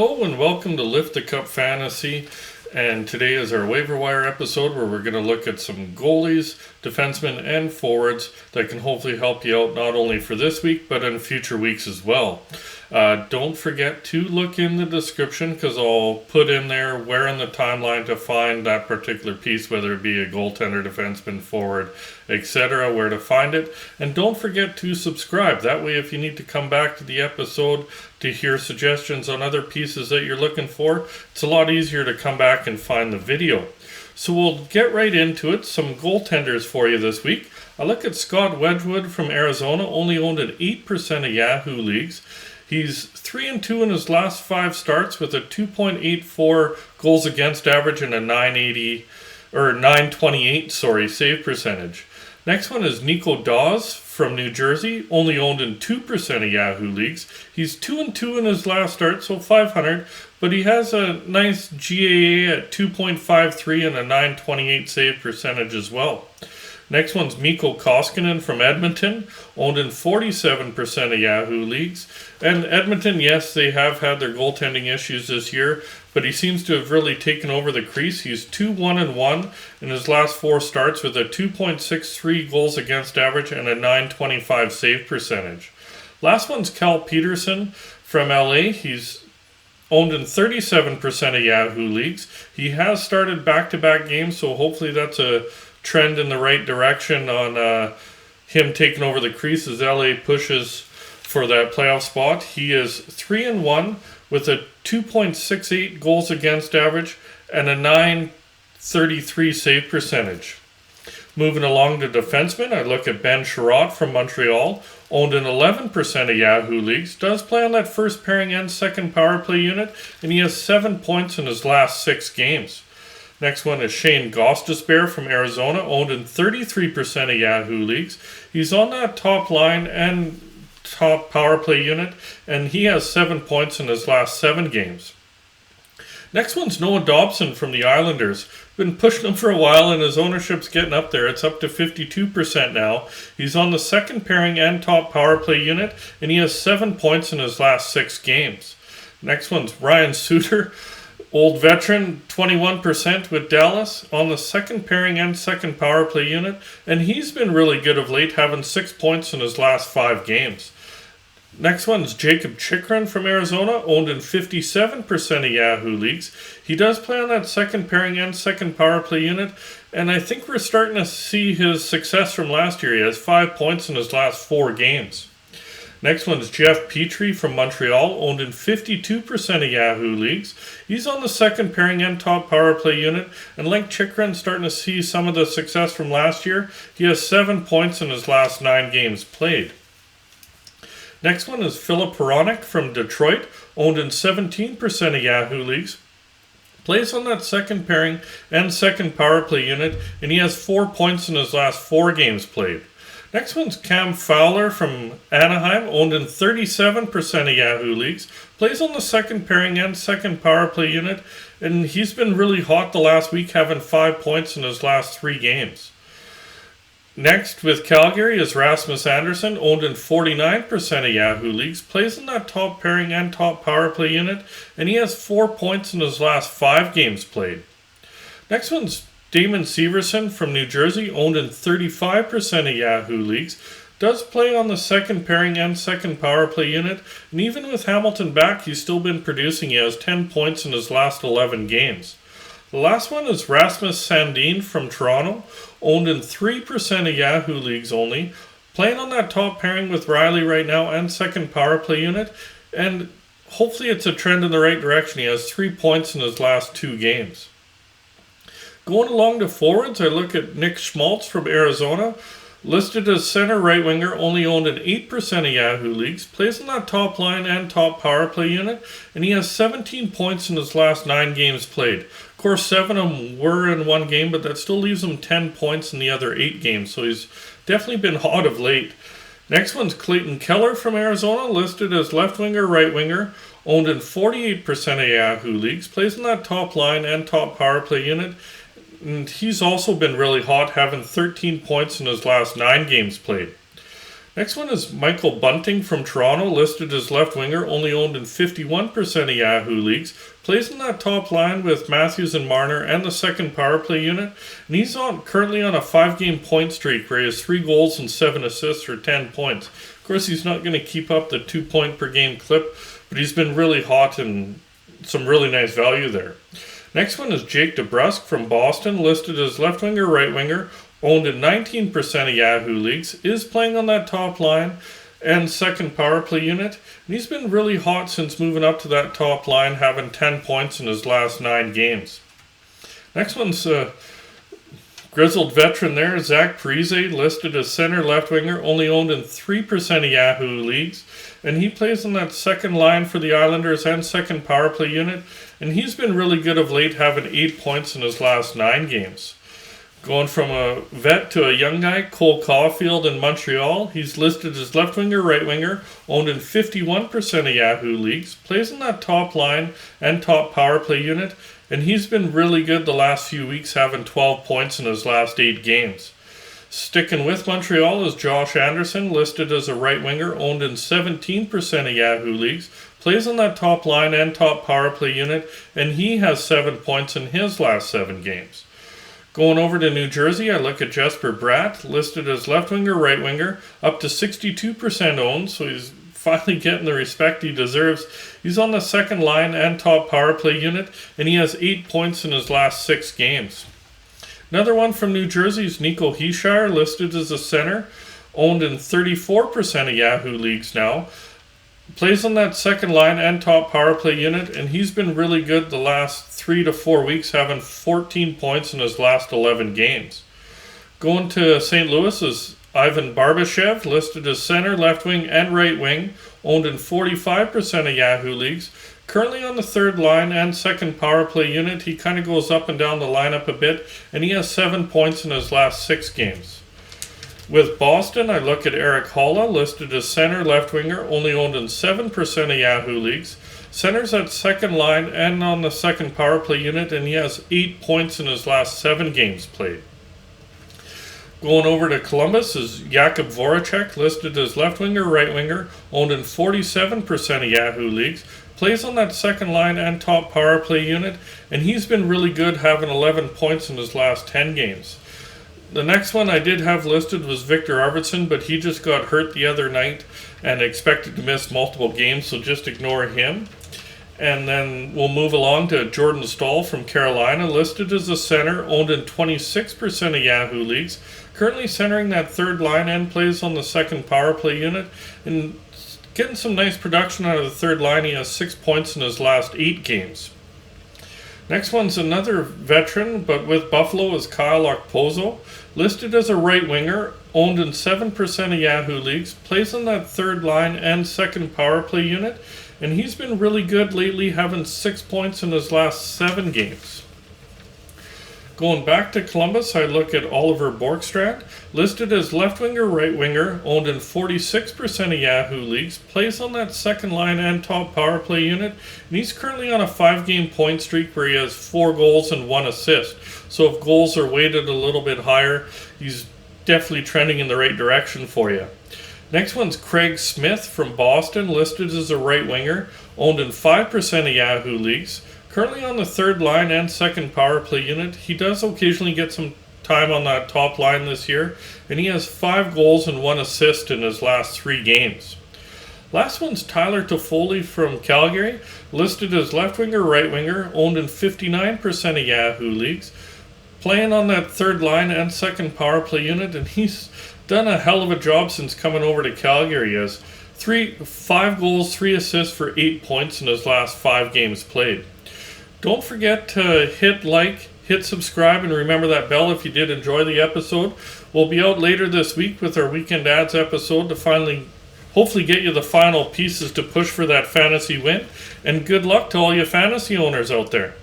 Hello and welcome to Lift the Cup Fantasy, and today is our waiver wire episode where we're going to look at some goalies, defensemen, and forwards that can hopefully help you out not only for this week but in future weeks as well. Don't forget to look in the description because I'll put in there where in the timeline to find that particular piece, whether it be a goaltender, defenseman, forward, etc., where to find it. And don't forget to subscribe. That way, if you need to come back to the episode to hear suggestions on other pieces that you're looking for, it's a lot easier to come back and find the video. So we'll get right into it. Some goaltenders for you this week. I look at Scott Wedgwood from Arizona, only owned at 8% of Yahoo leagues. He's 3-2 in his last 5 starts with a 2.84 goals against average and a 928 save percentage. Next one is Nico Dawes from New Jersey, only owned in 2% of Yahoo leagues. He's 2-2 in his last start, so 500, but he has a nice GAA at 2.53 and a 928 save percentage as well. Next one's Mikko Koskinen from Edmonton, owned in 47% of Yahoo leagues. And Edmonton, yes, they have had their goaltending issues this year, but he seems to have really taken over the crease. He's 2-1-1 in his last 4 starts with a 2.63 goals against average and a 925 save percentage. Last one's Cal Peterson from LA. He's owned in 37% of Yahoo leagues. He has started back-to-back games, so hopefully that's a trend in the right direction on him taking over the crease as LA pushes for that playoff spot. He is 3-1 with a 2.68 goals against average and a 933 save percentage. Moving along to defensemen, I look at Ben Sherratt from Montreal, owned in 11% of Yahoo leagues, does play on that first pairing and second power play unit, and he has 7 points in his last 6 games. Next one is Shane Gostisbehere from Arizona, owned in 33% of Yahoo leagues. He's on that top line and top power play unit, and he has 7 points in his last 7 games. Next one's Noah Dobson from the Islanders. Been pushing him for a while, and his ownership's getting up there. It's up to 52% now. He's on the second pairing and top power play unit, and he has 7 points in his last 6 games. Next one's Ryan Suter. Old veteran, 21% with Dallas on the second pairing and second power play unit, and he's been really good of late, having 6 points in his last 5 games. Next one's Jacob Chikrin from Arizona, owned in 57% of Yahoo leagues. He does play on that second pairing and second power play unit, and I think we're starting to see his success from last year. He has 5 points in his last 4 games. Next one is Jeff Petrie from Montreal, owned in 52% of Yahoo leagues. He's on the second pairing and top power play unit, and like Chikrin, starting to see some of the success from last year. He has 7 points in his last 9 games played. Next one is Philip Hronek from Detroit, owned in 17% of Yahoo leagues. Plays on that second pairing and second power play unit, and he has 4 points in his last 4 games played. Next one's Cam Fowler from Anaheim, owned in 37% of Yahoo leagues. Plays on the second pairing and second power play unit, and he's been really hot the last week, having 5 points in his last 3 games. Next, with Calgary, is Rasmus Andersson, owned in 49% of Yahoo leagues. Plays in that top pairing and top power play unit, and he has 4 points in his last 5 games played. Next one's Damon Severson from New Jersey, owned in 35% of Yahoo leagues, does play on the second pairing and second power play unit, and even with Hamilton back, he's still been producing. He has 10 points in his last 11 games. The last one is Rasmus Sandin from Toronto, owned in 3% of Yahoo leagues only, playing on that top pairing with Riley right now and second power play unit, and hopefully it's a trend in the right direction. He has 3 points in his last 2 games. Going along to forwards, I look at Nick Schmaltz from Arizona, listed as center right winger, only owned in 8% of Yahoo leagues, plays on that top line and top power play unit, and he has 17 points in his last 9 games played. Of course, 7 of them were in 1 game, but that still leaves him 10 points in the other 8 games, so he's definitely been hot of late. Next one's Clayton Keller from Arizona, listed as left winger, right winger, owned in 48% of Yahoo leagues, plays on that top line and top power play unit, and he's also been really hot, having 13 points in his last 9 games played. Next one is Michael Bunting from Toronto, listed as left winger, only owned in 51% of Yahoo leagues. Plays in that top line with Matthews and Marner and the second power play unit. And he's currently on a 5-game point streak where he has 3 goals and 7 assists for 10 points. Of course, he's not going to keep up the 2-point per game clip, but he's been really hot and some really nice value there. Next one is Jake DeBrusk from Boston, listed as left winger, right winger, owned in 19% of Yahoo leagues, is playing on that top line and second power play unit. And he's been really hot since moving up to that top line, having 10 points in his last 9 games. Next one's grizzled veteran there, Zach Parise, listed as center left winger, only owned in 3% of Yahoo leagues. And he plays on that second line for the Islanders and second power play unit. And he's been really good of late, having 8 points in his last 9 games. Going from a vet to a young guy, Cole Caulfield in Montreal. He's listed as left winger, right winger, owned in 51% of Yahoo leagues. Plays in that top line and top power play unit. And he's been really good the last few weeks, having 12 points in his last 8 games. Sticking with Montreal is Josh Anderson, listed as a right winger, owned in 17% of Yahoo leagues. Plays on that top line and top power play unit, and he has 7 points in his last 7 games. Going over to New Jersey, I look at Jesper Bratt, listed as left winger, right winger, up to 62% owned, so he's finally getting the respect he deserves. He's on the second line and top power play unit, and he has 8 points in his last 6 games. Another one from New Jersey is Nico Hischier, listed as a center, owned in 34% of Yahoo leagues now. Plays on that second line and top power play unit, and he's been really good the last 3 to 4 weeks, having 14 points in his last 11 games. Going to St. Louis is Ivan Barbashev, listed as center, left wing, and right wing, owned in 45% of Yahoo leagues. Currently on the third line and second power play unit, he kind of goes up and down the lineup a bit, and he has 7 points in his last 6 games. With Boston, I look at Eric Holla, listed as center, left winger, only owned in 7% of Yahoo leagues. Center's at second line and on the second power play unit, and he has 8 points in his last 7 games played. Going over to Columbus is Jakub Voracek, listed as left winger, right winger, owned in 47% of Yahoo leagues. Plays on that second line and top power play unit, and he's been really good, having 11 points in his last 10 games. The next one I did have listed was Victor Arvidsson, but he just got hurt the other night and expected to miss multiple games, so just ignore him. And then we'll move along to Jordan Staal from Carolina, listed as a center, owned in 26% of Yahoo leagues. Currently centering that third line and plays on the second power play unit. And getting some nice production out of the third line. He has 6 points in his last 8 games. Next one's another veteran, but with Buffalo, is Kyle Okposo, listed as a right winger, owned in 7% of Yahoo leagues, plays on that third line and second power play unit, and he's been really good lately, having 6 points in his last 7 games. Going back to Columbus, I look at Oliver Borkstrand, listed as left winger, right winger, owned in 46% of Yahoo leagues, plays on that second line and top power play unit, and he's currently on a 5-game point streak where he has 4 goals and 1 assist. So if goals are weighted a little bit higher, he's definitely trending in the right direction for you. Next one's Craig Smith from Boston, listed as a right winger, owned in 5% of Yahoo leagues. Currently on the third line and second power play unit. He does occasionally get some time on that top line this year, and he has 5 goals and 1 assist in his last 3 games. Last one's Tyler Toffoli from Calgary, listed as left winger, right winger, owned in 59% of Yahoo leagues, playing on that third line and second power play unit, and he's done a hell of a job since coming over to Calgary. He has 5 goals, 3 assists for 8 points in his last 5 games played. Don't forget to hit like, hit subscribe, and remember that bell if you did enjoy the episode. We'll be out later this week with our Weekend Ads episode to hopefully get you the final pieces to push for that fantasy win. And good luck to all you fantasy owners out there.